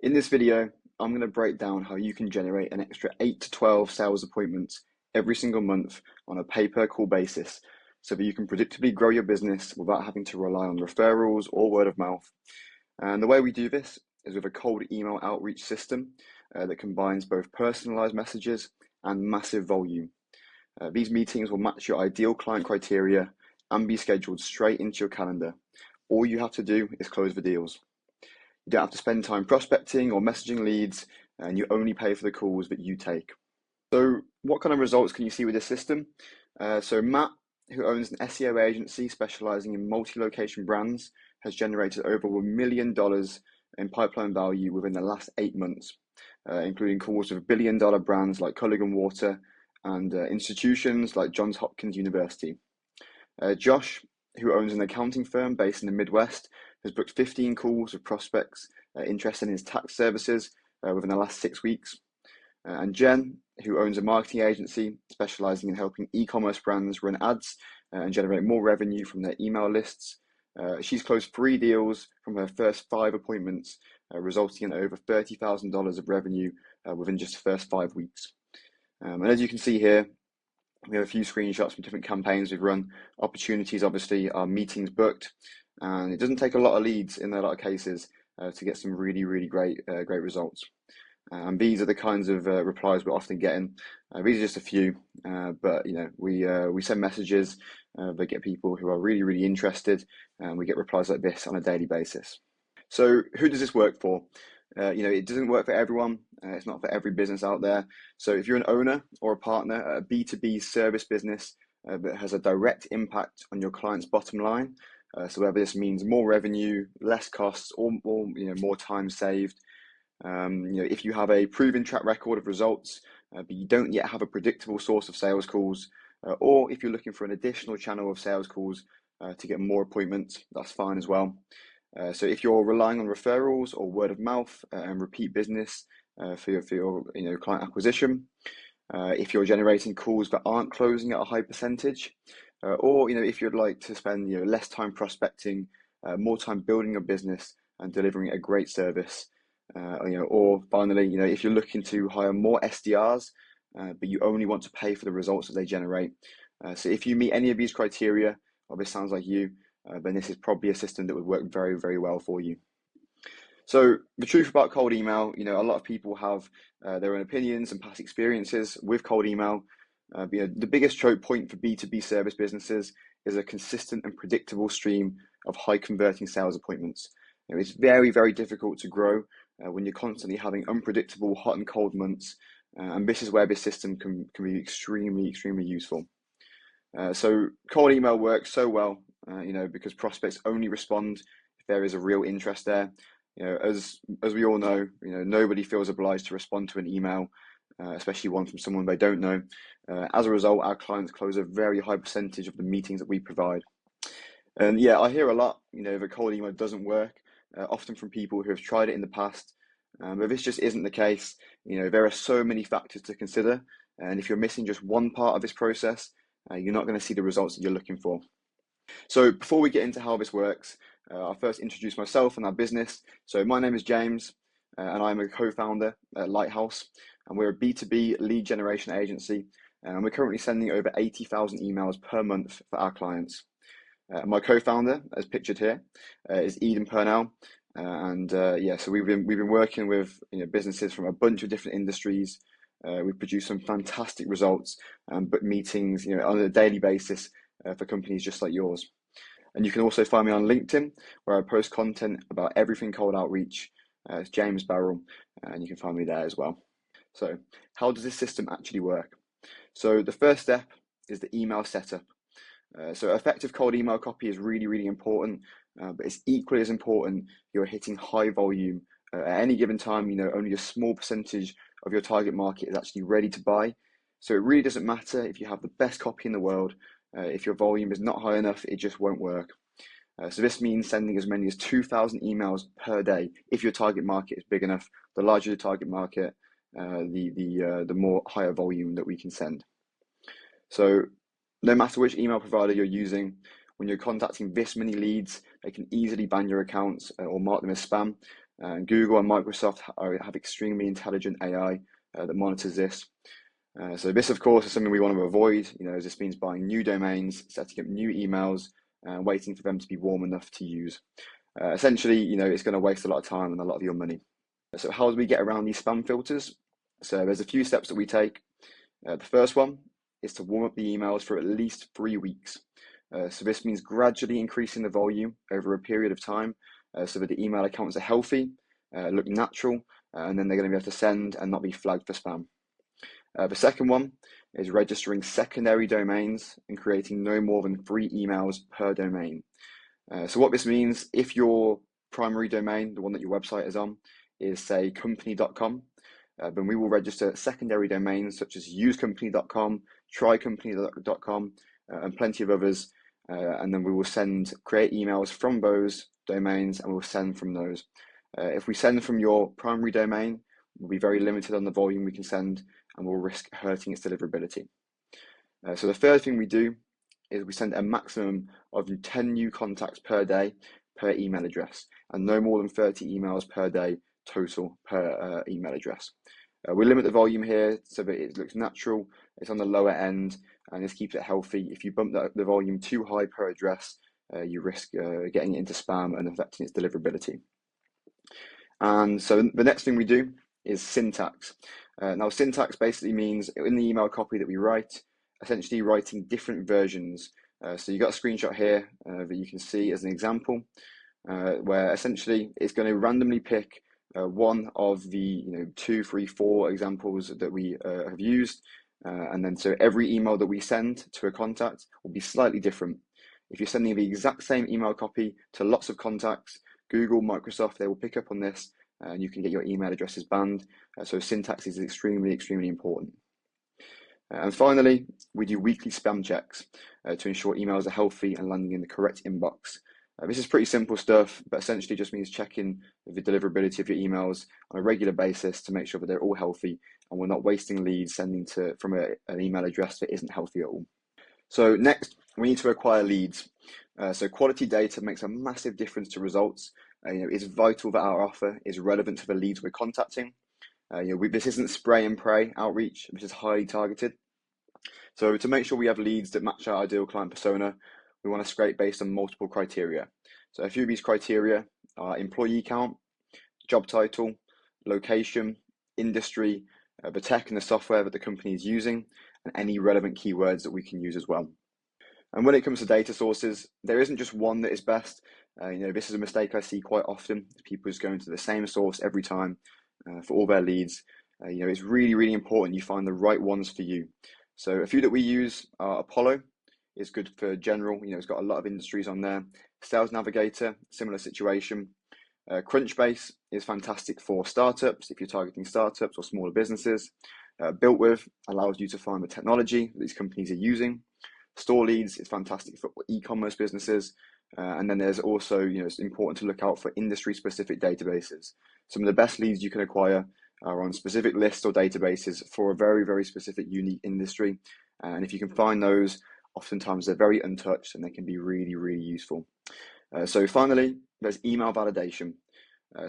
In this video, I'm going to break down how you can generate an extra 8 to 12 sales appointments every single month on a pay-per-call basis so that you can predictably grow your business without having to rely on referrals or word of mouth. And the way we do this is with a cold email outreach system that combines both personalized messages and massive volume. These meetings will match your ideal client criteria and be scheduled straight into your calendar. All you have to do is close the deals. You don't have to spend time prospecting or messaging leads, and you only pay for the calls that you take. So what kind of results can you see with this system? So Matt, who owns an SEO agency specializing in multi-location brands, has generated over $1 million in pipeline value within the last 8 months, including calls with billion-dollar brands like Culligan Water and institutions like Johns Hopkins University. Josh, who owns an accounting firm based in the Midwest, has booked 15 calls with prospects interested in his tax services within the last 6 weeks. And Jen, who owns a marketing agency specializing in helping e-commerce brands run ads and generate more revenue from their email lists. She's closed 3 deals from her first 5 appointments, resulting in over $30,000 of revenue within just the first 5 weeks. And as you can see here, we have a few screenshots from different campaigns we've run. Opportunities, obviously, are meetings booked, and it doesn't take a lot of leads in a lot of cases to get some really, really great results. And these are the kinds of replies we're often getting. These are just a few, but we send messages that get people who are really, really interested, and we get replies like this on a daily basis. So who does this work for? It doesn't work for everyone. It's not for every business out there. So if you're an owner or a partner at a B2B service business that has a direct impact on your client's bottom line, so whether this means more revenue, less costs, or more time saved. If you have a proven track record of results, but you don't yet have a predictable source of sales calls, or if you're looking for an additional channel of sales calls to get more appointments, that's fine as well. So if you're relying on referrals or word of mouth and repeat business for your client acquisition, if you're generating calls that aren't closing at a high percentage, or if you'd like to spend less time prospecting, more time building your business and delivering a great service, or finally, if you're looking to hire more SDRs, but you only want to pay for the results that they generate. So if you meet any of these criteria, or this sounds like you, then this is probably a system that would work very, very well for you. So the truth about cold email, a lot of people have their own opinions and past experiences with cold email. The biggest choke point for B2B service businesses is a consistent and predictable stream of high converting sales appointments. It's very, very difficult to grow when you're constantly having unpredictable hot and cold months, and this is where this system can be extremely, extremely useful. So cold email works so well, because prospects only respond if there is a real interest there. As we all know, nobody feels obliged to respond to an email, especially one from someone they don't know. As a result, our clients close a very high percentage of the meetings that we provide. And yeah, I hear a lot, the cold email doesn't work, often from people who have tried it in the past. But this just isn't the case. There are so many factors to consider, and if you're missing just one part of this process, you're not going to see the results that you're looking for. So before we get into how this works, I'll first introduce myself and our business. So my name is James, and I'm a co-founder at Lighthouse, and we're a B2B lead generation agency, and we're currently sending over 80,000 emails per month for our clients. My co-founder, as pictured here, is Eden Purnell, so we've been working with businesses from a bunch of different industries. We've produced some fantastic results, but meetings on a daily basis for companies just like yours. And you can also find me on LinkedIn, where I post content about everything cold outreach. It's James Barrell, and you can find me there as well. So how does this system actually work? So the first step is the email setup. So effective cold email copy is really, really important, but it's equally as important you're hitting high volume. At any given time, only a small percentage of your target market is actually ready to buy. So it really doesn't matter if you have the best copy in the world. If your volume is not high enough, it just won't work. So this means sending as many as 2,000 emails per day if your target market is big enough. The larger the target market, the more higher volume that we can send. So no matter which email provider you're using, when you're contacting this many leads, they can easily ban your accounts or mark them as spam. Google and Microsoft have extremely intelligent AI that monitors this. So this, of course, is something we want to avoid. As this means buying new domains, setting up new emails, waiting for them to be warm enough to use. Essentially, it's going to waste a lot of time and a lot of your money. So how do we get around these spam filters? So there's a few steps that we take. The first one is to warm up the emails for at least 3 weeks. So this means gradually increasing the volume over a period of time so that the email accounts are healthy, look natural, and then they're going to be able to send and not be flagged for spam. The second one is registering secondary domains and creating no more than 3 emails per domain. So what this means, if your primary domain, the one that your website is on, is say company.com, then we will register secondary domains such as usecompany.com, trycompany.com, and plenty of others. And then we will create emails from those domains and we'll send from those. If we send from your primary domain, we'll be very limited on the volume we can send and we'll risk hurting its deliverability. So the third thing we do is we send a maximum of 10 new contacts per day per email address and no more than 30 emails per day total per email address. We limit the volume here so that it looks natural, it's on the lower end, and this keeps it healthy. If you bump the volume too high per address, you risk getting it into spam and affecting its deliverability. And so the next thing we do is syntax. Now, syntax basically means in the email copy that we write, essentially writing different versions. So you got a screenshot here that you can see as an example, where essentially it's going to randomly pick one of the 2, 3, 4 examples that we have used, and then so every email that we send to a contact will be slightly different. If you're sending the exact same email copy to lots of contacts, Google, Microsoft, they will pick up on this, and you can get your email addresses banned. So syntax is extremely, extremely important. And finally, we do weekly spam checks to ensure emails are healthy and landing in the correct inbox. This is pretty simple stuff, but essentially just means checking the deliverability of your emails on a regular basis to make sure that they're all healthy and we're not wasting leads sending from an email address that isn't healthy at all. So next, we need to acquire leads. So quality data makes a massive difference to results. It's vital that our offer is relevant to the leads we're contacting. This isn't spray and pray outreach, which is highly targeted. So to make sure we have leads that match our ideal client persona, we want to scrape based on multiple criteria. So a few of these criteria are employee count, job title, location, industry, the tech and the software that the company is using, and any relevant keywords that we can use as well. And when it comes to data sources, there isn't just one that is best. This is a mistake I see quite often. People just going to the same source every time for all their leads. It's really, really important you find the right ones for you. So a few that we use are Apollo. Is good for general, it's got a lot of industries on there. Sales Navigator, similar situation. Crunchbase is fantastic for startups, if you're targeting startups or smaller businesses. BuiltWith allows you to find the technology that these companies are using. StoreLeads is fantastic for e-commerce businesses. And then there's also, it's important to look out for industry-specific databases. Some of the best leads you can acquire are on specific lists or databases for a very, very specific, unique industry. And if you can find those, oftentimes they're very untouched and they can be really, really useful. So finally, there's email validation.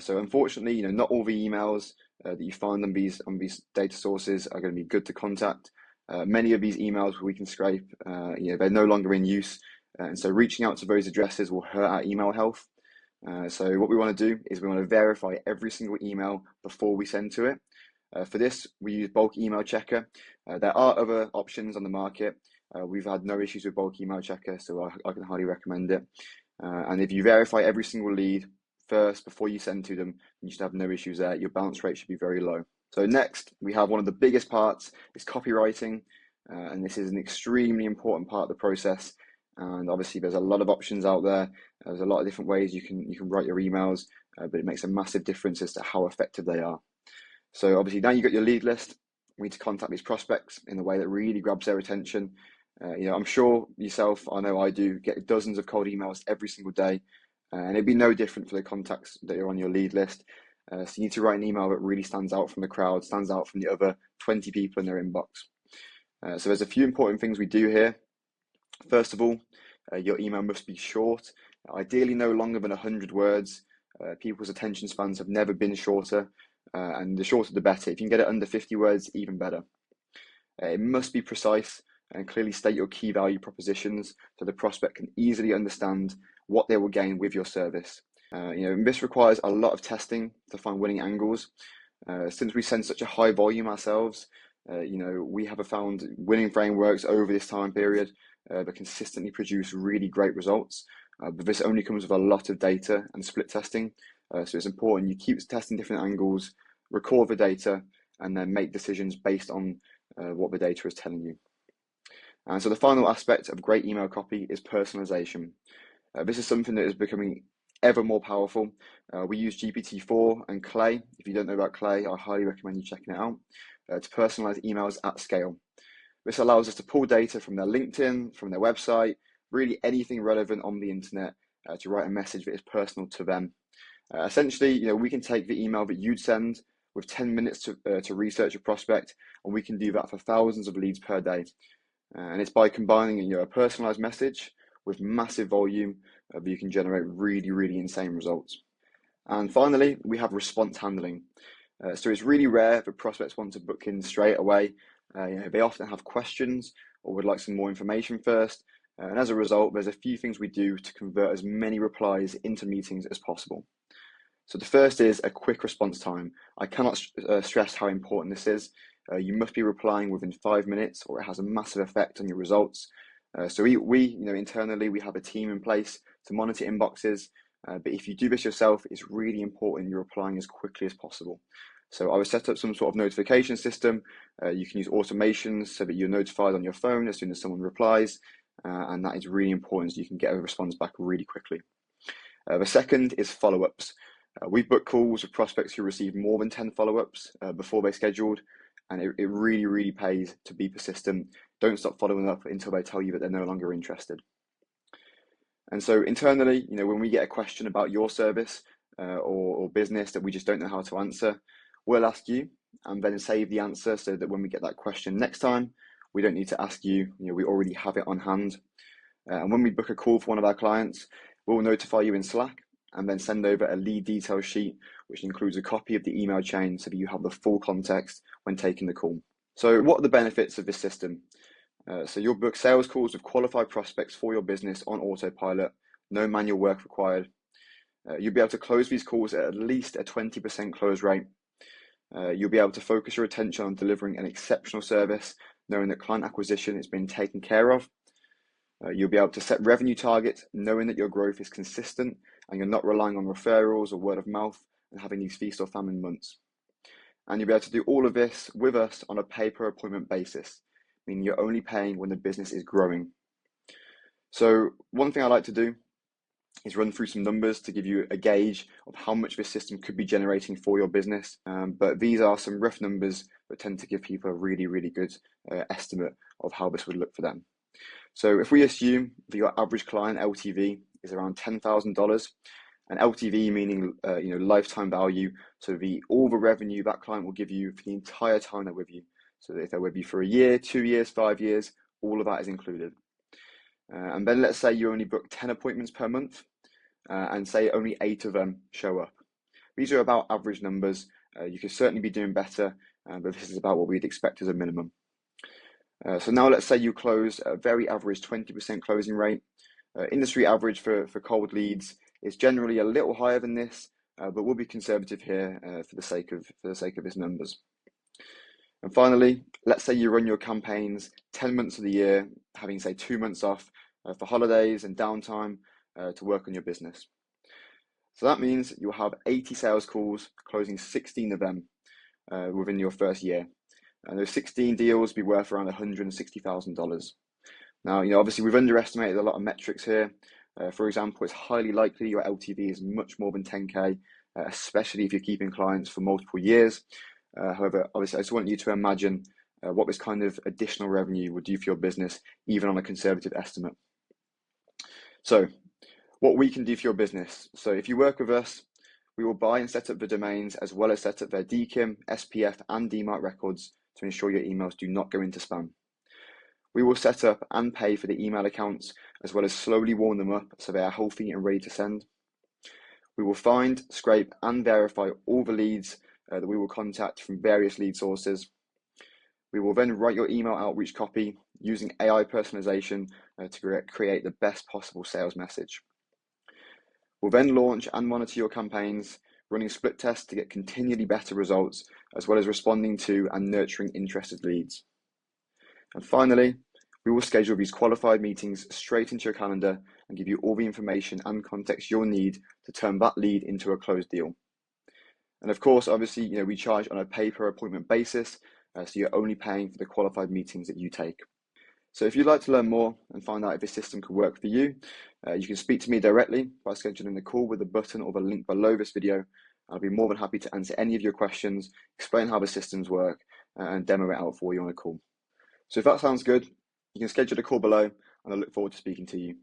So unfortunately, not all the emails that you find on these data sources are going to be good to contact. Many of these emails we can scrape, they're no longer in use. And so reaching out to those addresses will hurt our email health. So what we want to do is we want to verify every single email before we send to it. For this, we use Bulk Email Checker. There are other options on the market. We've had no issues with Bulk Email Checker, so I can highly recommend it. And if you verify every single lead first before you send to them, you should have no issues there. Your bounce rate should be very low. So next, we have one of the biggest parts is copywriting. And this is an extremely important part of the process. And obviously there's a lot of options out there. There's a lot of different ways you can write your emails, but it makes a massive difference as to how effective they are. So obviously now you've got your lead list, we need to contact these prospects in a way that really grabs their attention. I'm sure yourself, I know I do, get dozens of cold emails every single day, and it'd be no different for the contacts that are on your lead list. So you need to write an email that really stands out from the crowd, stands out from the other 20 people in their inbox. So there's a few important things we do here. First of all, your email must be short, ideally no longer than 100 words. People's attention spans have never been shorter, and the shorter the better. If you can get it under 50 words, even better. It must be precise and clearly state your key value propositions so the prospect can easily understand what they will gain with your service. This requires a lot of testing to find winning angles. Since we send such a high volume ourselves, we have found winning frameworks over this time period that consistently produce really great results. But this only comes with a lot of data and split testing. So it's important you keep testing different angles, record the data, and then make decisions based on what the data is telling you. And so the final aspect of great email copy is personalization. This is something that is becoming ever more powerful. We use GPT-4 and Clay. If you don't know about Clay, I highly recommend you checking it out to personalize emails at scale. This allows us to pull data from their LinkedIn, from their website, really anything relevant on the internet to write a message that is personal to them. Essentially, we can take the email that you'd send with 10 minutes to research a prospect, and we can do that for thousands of leads per day. And it's by combining a personalized message with massive volume that you can generate really, really insane results. And finally, we have response handling. So it's really rare that prospects want to book in straight away. They often have questions or would like some more information first. And as a result, there's a few things we do to convert as many replies into meetings as possible. So the first is a quick response time. I cannot stress how important this is. You must be replying within 5 minutes or it has a massive effect on your results. So we internally, we have a team in place to monitor inboxes. But if you do this yourself, it's really important you're replying as quickly as possible. So I would set up some sort of notification system. You can use automations so that you're notified on your phone as soon as someone replies. And that is really important so you can get a response back really quickly. The second is follow-ups. We've booked calls with prospects who receive more than 10 follow-ups before they scheduled. And it really, really pays to be persistent. Don't stop following up until they tell you that they're no longer interested. And so internally, when we get a question about your service or business that we just don't know how to answer, we'll ask you and then save the answer so that when we get that question next time, we don't need to ask you, we already have it on hand. And when we book a call for one of our clients, we'll notify you in Slack and then send over a lead detail sheet, which includes a copy of the email chain so that you have the full context when taking the call. So what are the benefits of this system? So you'll book sales calls with qualified prospects for your business on autopilot, no manual work required. You'll be able to close these calls at least a 20% close rate. You'll be able to focus your attention on delivering an exceptional service, knowing that client acquisition is being taken care of. You'll be able to set revenue targets, knowing that your growth is consistent and you're not relying on referrals or word of mouth and having these feast or famine months. And you'll be able to do all of this with us on a pay-per-appointment basis, meaning you're only paying when the business is growing. So one thing I like to do is run through some numbers to give you a gauge of how much this system could be generating for your business. But these are some rough numbers that tend to give people a really, really good estimate of how this would look for them. So if we assume that your average client LTV is around $10,000, and LTV meaning lifetime value, so all the revenue that client will give you for the entire time they're with you. So if they're with you for a year, 2 years, 5 years, all of that is included. And then let's say you only book 10 appointments per month, and say only 8 of them show up. These are about average numbers. You could certainly be doing better, but this is about what we'd expect as a minimum. So now let's say you close a very average 20% closing rate. Industry average for cold leads is generally a little higher than this, but we'll be conservative here for the sake of these numbers. And finally, let's say you run your campaigns 10 months of the year, having say 2 months off for holidays and downtime to work on your business. So that means you'll have 80 sales calls, closing 16 of them within your first year. And those 16 deals be worth around $160,000. Now, obviously we've underestimated a lot of metrics here. For example, it's highly likely your LTV is much more than 10K, especially if you're keeping clients for multiple years. However, obviously I just want you to imagine what this kind of additional revenue would do for your business, even on a conservative estimate. So what we can do for your business. So if you work with us, we will buy and set up the domains as well as set up their DKIM, SPF and DMARC records to ensure your emails do not go into spam. We will set up and pay for the email accounts as well as slowly warm them up so they are healthy and ready to send. We will find, scrape, and verify all the leads that we will contact from various lead sources. We will then write your email outreach copy using AI personalization to create the best possible sales message. We'll then launch and monitor your campaigns, running split tests to get continually better results, as well as responding to and nurturing interested leads. And finally, we will schedule these qualified meetings straight into your calendar and give you all the information and context you'll need to turn that lead into a closed deal. And of course, obviously, we charge on a pay-per-appointment basis, so you're only paying for the qualified meetings that you take. So if you'd like to learn more and find out if this system could work for you, you can speak to me directly by scheduling a call with the button or the link below this video. I'll be more than happy to answer any of your questions, explain how the systems work, and demo it out for you on a call. So if that sounds good, you can schedule a call below, and I look forward to speaking to you.